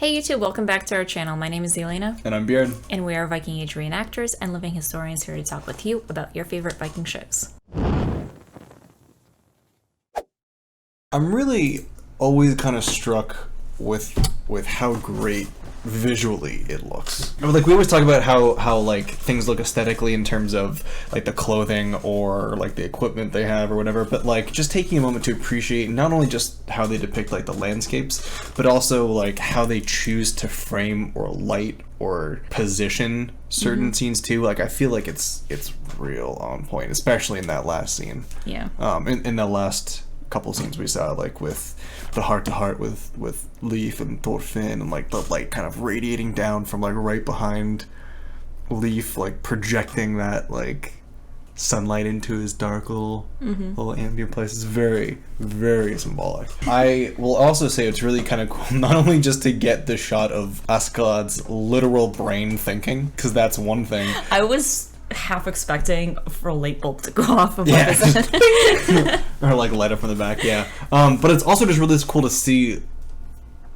Hey YouTube, welcome back to our channel. My name is Elena. And I'm Björn. And we are Viking Age reenactors and living historians here to talk with you about your favorite Viking shows. I'm really always kind of struck with how great visually it looks. Like, we always talk about how like things look aesthetically in terms of like the clothing or like the equipment they have or whatever, but like just taking a moment to appreciate not only just how they depict like the landscapes, but also like how they choose to frame or light or position certain scenes too. Like, I feel like it's real on point, especially in that last scene. Yeah. In the last couple scenes we saw, like with the heart-to-heart with Leif and Thorfinn, and like the light kind of radiating down from like right behind Leif, like projecting that like sunlight into his dark little ambient place. Is very, very symbolic. I will also say it's really kind of cool, not only just to get the shot of Askeladd's literal brain thinking, because that's one thing. I was half expecting for a light bulb to go off above Yeah. his head. Or like light up from the back, yeah. But it's also just really cool to see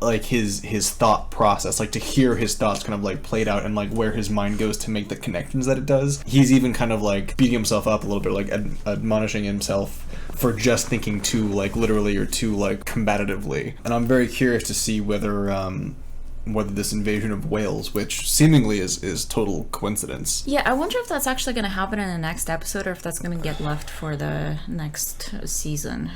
like his thought process, like to hear his thoughts kind of like played out and like where his mind goes to make the connections that it does. He's even kind of like beating himself up a little bit, like admonishing himself for just thinking too like literally or too like combatively. And I'm very curious to see whether this invasion of Wales, which seemingly is total coincidence. Yeah, I wonder if that's actually going to happen in the next episode or if that's going to get left for the next season.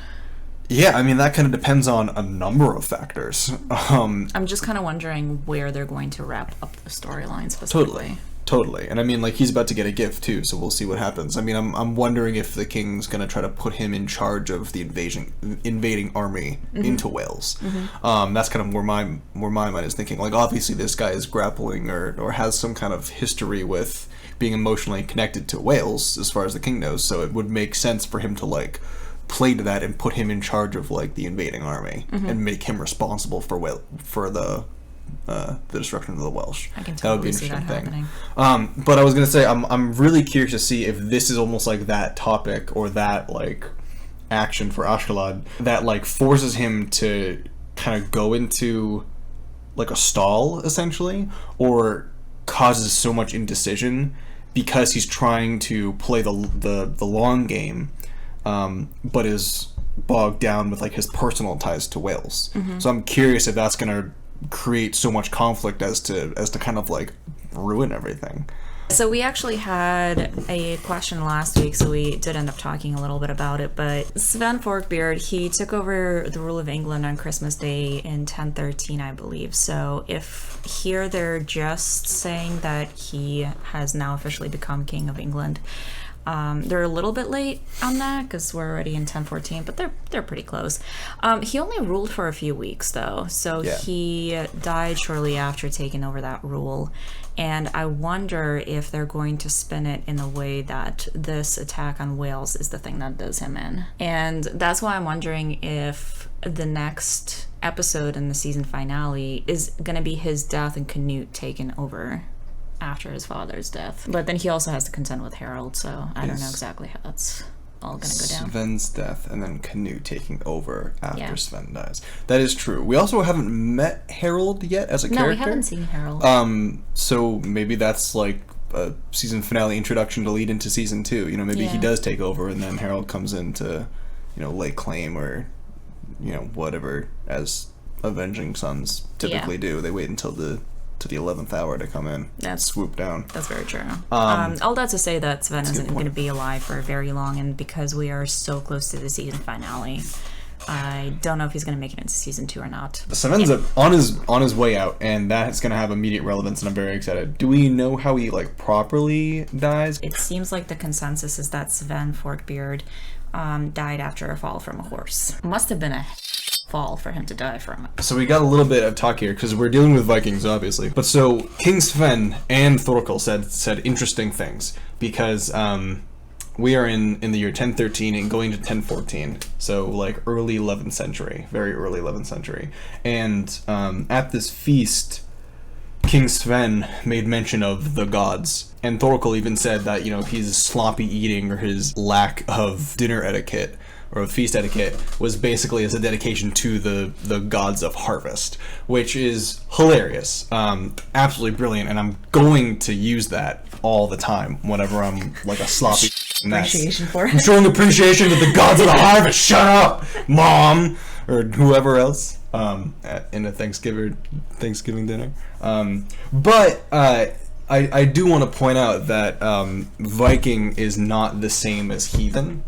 Yeah, I mean, that kind of depends on a number of factors. I'm just kind of wondering where they're going to wrap up the storyline specifically. Totally. And I mean, like, he's about to get a gift too, so we'll see what happens. I mean, I'm wondering if the king's going to try to put him in charge of the invading army into Wales. That's kind of where my mind is thinking. Like, obviously this guy is grappling or has some kind of history with being emotionally connected to Wales as far as the king knows, so it would make sense for him to like play to that and put him in charge of like the invading army and make him responsible for the destruction of the Welsh. I can totally that would be an see that interesting happening. thing. But I was gonna say I'm really curious to see if this is almost like that topic or that like action for Askeladd that like forces him to kind of go into like a stall essentially, or causes so much indecision because he's trying to play the long game, but is bogged down with like his personal ties to Wales. So I'm curious if that's gonna create so much conflict as to kind of like ruin everything. So we actually had a question last week, so we did end up talking a little bit about it, but Sweyn Forkbeard, he took over the rule of England on Christmas Day in 1013, I believe. So if here they're just saying that he has now officially become King of England, they're a little bit late on that because we're already in 1014, but they're pretty close. He only ruled for a few weeks though, so Yeah. he died shortly after taking over that rule. And I wonder if they're going to spin it in a way that this attack on Wales is the thing that does him in. And that's why I'm wondering if the next episode in the season finale is going to be his death and Canute taken over after his father's death. But then he also has to contend with Harold, so I don't know exactly how that's all gonna go down. Sven's death and then Canute taking over after Sven dies. That is true. We also haven't met Harold yet as a character. No, we haven't seen Harold. So maybe that's like a season finale introduction to lead into season 2. You know, maybe he does take over and then Harold comes in to, you know, lay claim or, you know, whatever, as avenging sons typically do. They wait until the 11th hour to come in. Swoop down. That's very true. All that to say that Sven isn't going to be alive for very long, and because we are so close to the season finale, I don't know if he's going to make it into season 2 or not. Sven's on his way out, and that's going to have immediate relevance, and I'm very excited. Do we know how he like properly dies? It seems like the consensus is that Sweyn Forkbeard died after a fall from a horse. Must have been a fall for him to die from it. So we got a little bit of talk here because we're dealing with Vikings, obviously. But so King Sven and Thorkel said interesting things because we are in the year 1013 and going to 1014. So like early 11th century, very early 11th century. And at this feast, King Sven made mention of the gods. And Thorkel even said that, you know, his sloppy eating or his lack of dinner etiquette or feast etiquette was basically as a dedication to the gods of harvest, which is hilarious, absolutely brilliant, and I'm going to use that all the time whenever I'm like a sloppy mess. Appreciation for it. I'm showing appreciation to the gods of the harvest. Shut up, Mom, or whoever else in a Thanksgiving dinner. But I do want to point out that Viking is not the same as heathen.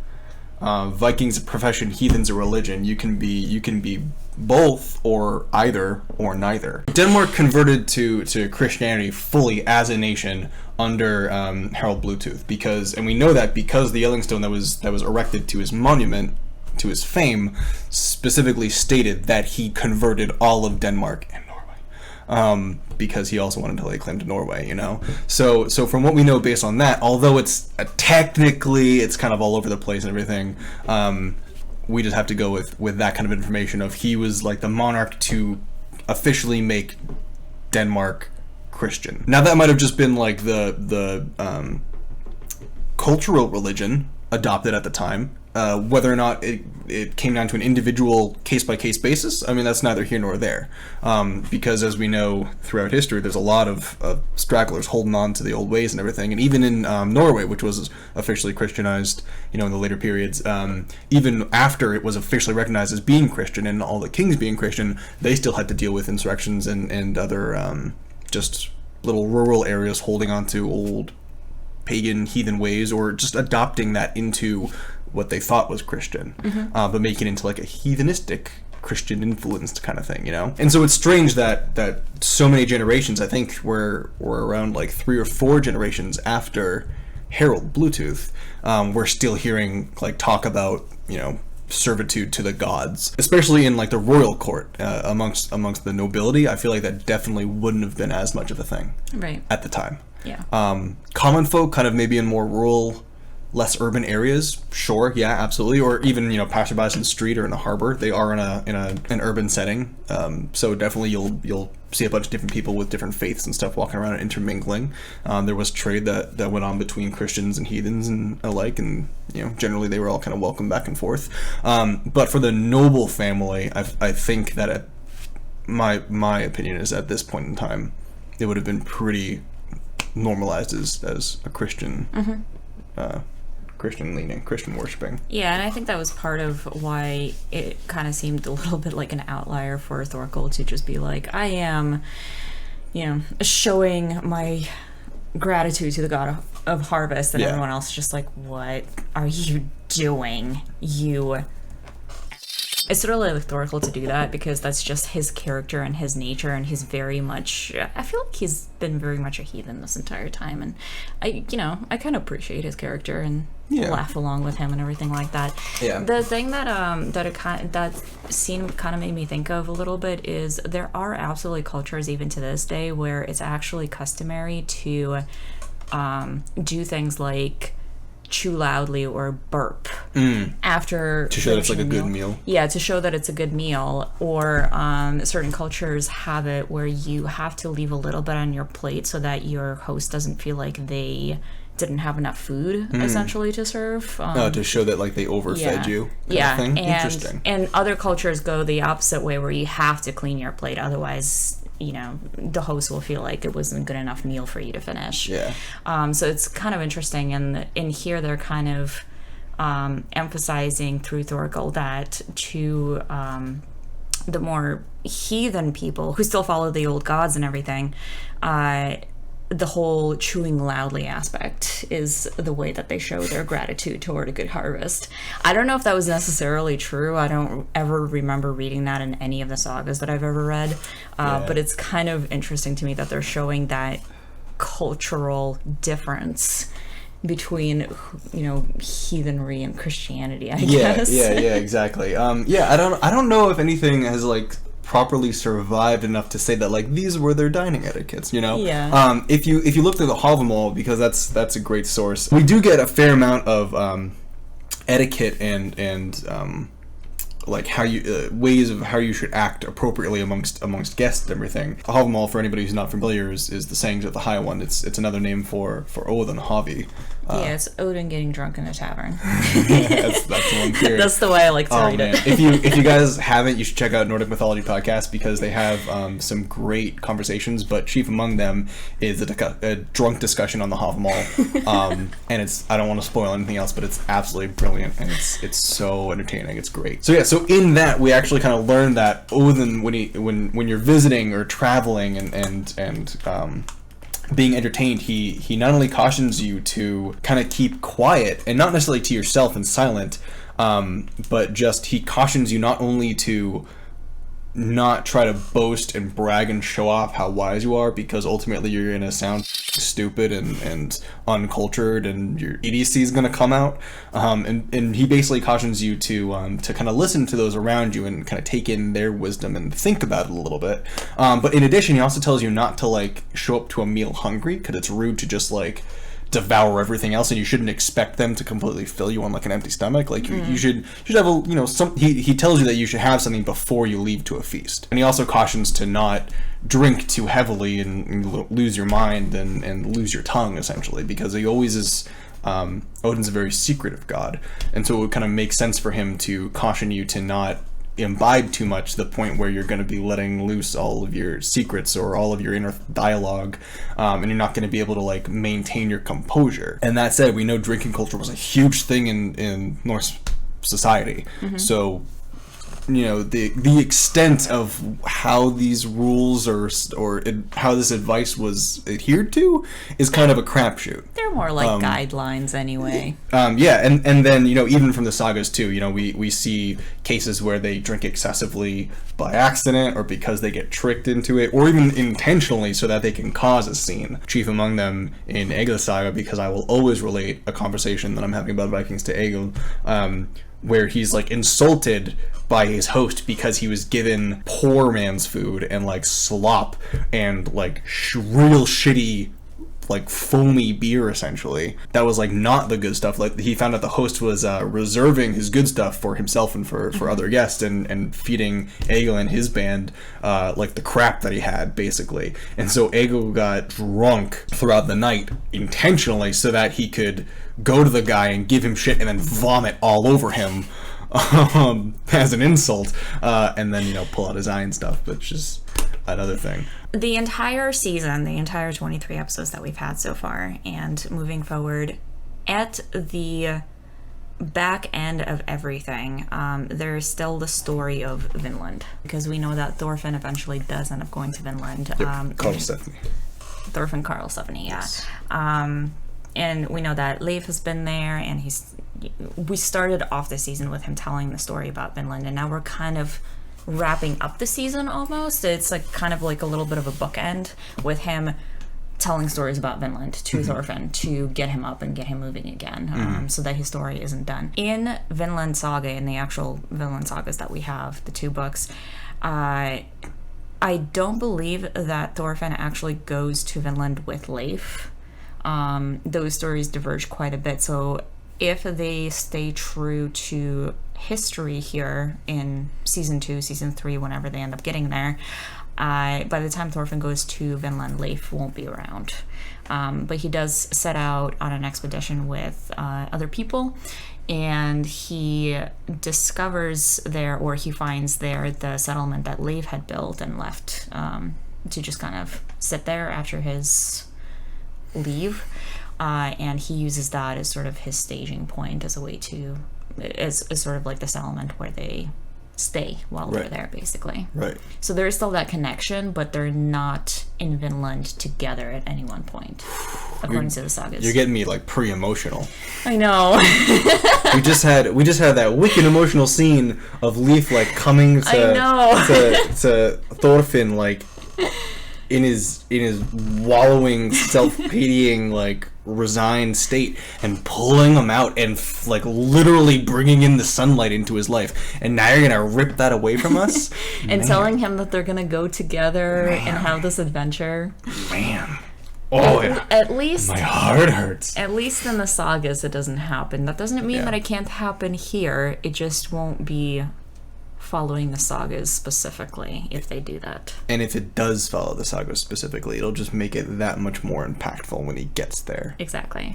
Viking's a profession, heathen's a religion. You can be both, or either, or neither. Denmark converted to Christianity fully as a nation under Harald Bluetooth, and we know that because the Yellingstone that was erected to his monument, to his fame, specifically stated that he converted all of Denmark and Norway, because he also wanted to lay claim to Norway, you know. So from what we know based on that, although it's technically it's kind of all over the place and everything, we just have to go with that kind of information of he was like the monarch to officially make Denmark Christian. Now that might have just been like the cultural religion adopted at the time. Whether or not it came down to an individual case-by-case basis, I mean, that's neither here nor there. Because as we know throughout history, there's a lot of stragglers holding on to the old ways and everything. And even in Norway, which was officially Christianized, you know, in the later periods, even after it was officially recognized as being Christian and all the kings being Christian, they still had to deal with insurrections and other just little rural areas holding on to old pagan heathen ways, or just adopting that into what they thought was Christian, but making it into like a heathenistic Christian influenced kind of thing, you know? And so it's strange that so many generations, I think we're around like 3 or 4 generations after Harald Bluetooth, we're still hearing like talk about, you know, servitude to the gods, especially in like the royal court, amongst the nobility. I feel like that definitely wouldn't have been as much of a thing at the time. Yeah. Common folk kind of maybe in more rural, less urban areas, sure, yeah, absolutely, or even, you know, passerbys in the street or in the harbor, they are in an urban setting, so definitely you'll see a bunch of different people with different faiths and stuff walking around and intermingling. There was trade that went on between Christians and heathens and alike, and, you know, generally they were all kind of welcomed back and forth. But for the noble family, I think that my opinion is at this point in time, it would have been pretty normalized as a Christian, Christian leaning, Christian worshiping. Yeah, and I think that was part of why it kind of seemed a little bit like an outlier for Thorkel to just be like, I am, you know, showing my gratitude to the god of harvest, and everyone else just like, what are you doing? It's sort of like Thorkel to do that because that's just his character and his nature, and he's very much, I feel like he's been very much a heathen this entire time, and I kind of appreciate his character and laugh along with him and everything like that. Yeah. The thing that scene kind of made me think of a little bit is there are absolutely cultures even to this day where it's actually customary to do things like chew loudly or burp after to show that it's like a good meal. Yeah, to show that it's a good meal. Or certain cultures have it where you have to leave a little bit on your plate so that your host doesn't feel like they didn't have enough food essentially to serve. To show that like they overfed you. Kind of thing. Interesting. And other cultures go the opposite way where you have to clean your plate, otherwise, you know, the host will feel like it wasn't a good enough meal for you to finish. Yeah. So it's kind of interesting, and in here they're kind of emphasizing through Thorkel that to the more heathen people who still follow the old gods and everything, the whole chewing loudly aspect is the way that they show their gratitude toward a good harvest. I don't know if that was necessarily true. I don't ever remember reading that in any of the sagas that I've ever read. But it's kind of interesting to me that they're showing that cultural difference between, you know, heathenry and Christianity, I guess. Yeah, exactly. I don't know if anything has like properly survived enough to say that like these were their dining etiquettes, you know. If you look through the Hávamál, because that's a great source, we do get a fair amount of etiquette and like how you ways of how you should act appropriately amongst guests and everything. Hávamál, for anybody who's not familiar, is the sayings of the High One. It's another name for Odin, Havi, Yeah, it's Odin getting drunk in a tavern. That's the one theory. That's the way I like to read it. If you guys haven't, you should check out Nordic Mythology Podcast because they have some great conversations. But chief among them is a drunk discussion on the Hávamál, and I don't want to spoil anything else, but it's absolutely brilliant and it's so entertaining. It's great. So yeah, so in that we actually kind of learned that Odin, when you're visiting or traveling and being entertained, he not only cautions you to kind of keep quiet and not necessarily to yourself and silent, but just he cautions you not only to not try to boast and brag and show off how wise you are, because ultimately you're going to sound stupid and uncultured and your idiocy is going to come out. And he basically cautions you to kind of listen to those around you and kind of take in their wisdom and think about it a little bit. But in addition, he also tells you not to like show up to a meal hungry, because it's rude to just like devour everything else, and you shouldn't expect them to completely fill you on like an empty stomach. Like you should have a he tells you that you should have something before you leave to a feast. And he also cautions to not drink too heavily and lose your mind and lose your tongue, essentially, because he always is Odin's a very secretive god, and so it would kind of make sense for him to caution you to not imbibe too much to the point where you're going to be letting loose all of your secrets or all of your inner dialogue, and you're not going to be able to like maintain your composure. And that said, we know drinking culture was a huge thing in Norse society. So the extent of how these rules or how this advice was adhered to is kind of a crapshoot. They're more like guidelines anyway. Yeah, and then even from the sagas too, we see cases where they drink excessively by accident or because they get tricked into it, or even intentionally so that they can cause a scene. Chief among them in Egil Saga, because I will always relate a conversation that I'm having about Vikings to Egil, where he's like insulted by his host because he was given poor man's food and like slop and like real shitty like foamy beer, essentially, that was like not the good stuff. Like he found out the host was reserving his good stuff for himself and for other guests, and feeding Egil and his band like the crap that he had, basically. And so Egil got drunk throughout the night intentionally so that he could go to the guy and give him shit and then vomit all over him as an insult, and then pull out his eye and stuff, which is another thing. The entire season, the entire 23 episodes that we've had so far, and moving forward, at the back end of everything, there's still the story of Vinland, because we know that Thorfinn eventually does end up going to Vinland. Thorfinn Karlsefni, yeah. Yes. And we know that Leif has been there, and we started off the season with him telling the story about Vinland, and now we're kind of wrapping up the season almost. It's like kind of like a little bit of a bookend with him telling stories about Vinland to Thorfinn to get him up and get him moving again, so that his story isn't done. In Vinland Saga, in the actual Vinland Sagas that we have, the 2 books, I don't believe that Thorfinn actually goes to Vinland with Leif. Those stories diverge quite a bit, so if they stay true to history here in season 2, season 3, whenever they end up getting there, by the time Thorfinn goes to Vinland, Leif won't be around. But he does set out on an expedition with other people, and he discovers there, or he finds there, the settlement that Leif had built and left to just kind of sit there after his leave. And he uses that as sort of his staging point, as a way to, as sort of like the settlement where they stay while they're there, basically. Right. So there is still that connection, but they're not in Vinland together at any one point, according to the sagas. You're getting me like pre-emotional. I know. we just had that wicked emotional scene of Leif like coming to Thorfinn, like in his wallowing, self-pitying, like resigned state, and pulling him out and like literally bringing in the sunlight into his life, and now you're gonna rip that away from us. And telling him that they're gonna go together and have this adventure. At least my heart hurts. At least in the sagas it doesn't happen. That doesn't mean that it can't happen here. It just won't be following the sagas specifically if they do that. And if it does follow the saga specifically, it'll just make it that much more impactful when he gets there. Exactly.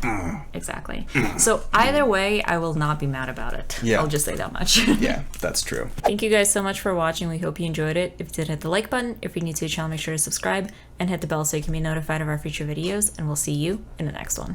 Exactly. So either way, I will not be mad about it. Yeah. I'll just say that much. Yeah, that's true. Thank you guys so much for watching. We hope you enjoyed it. If you did, hit the like button. If you're new to the channel, make sure to subscribe and hit the bell so you can be notified of our future videos. And we'll see you in the next one.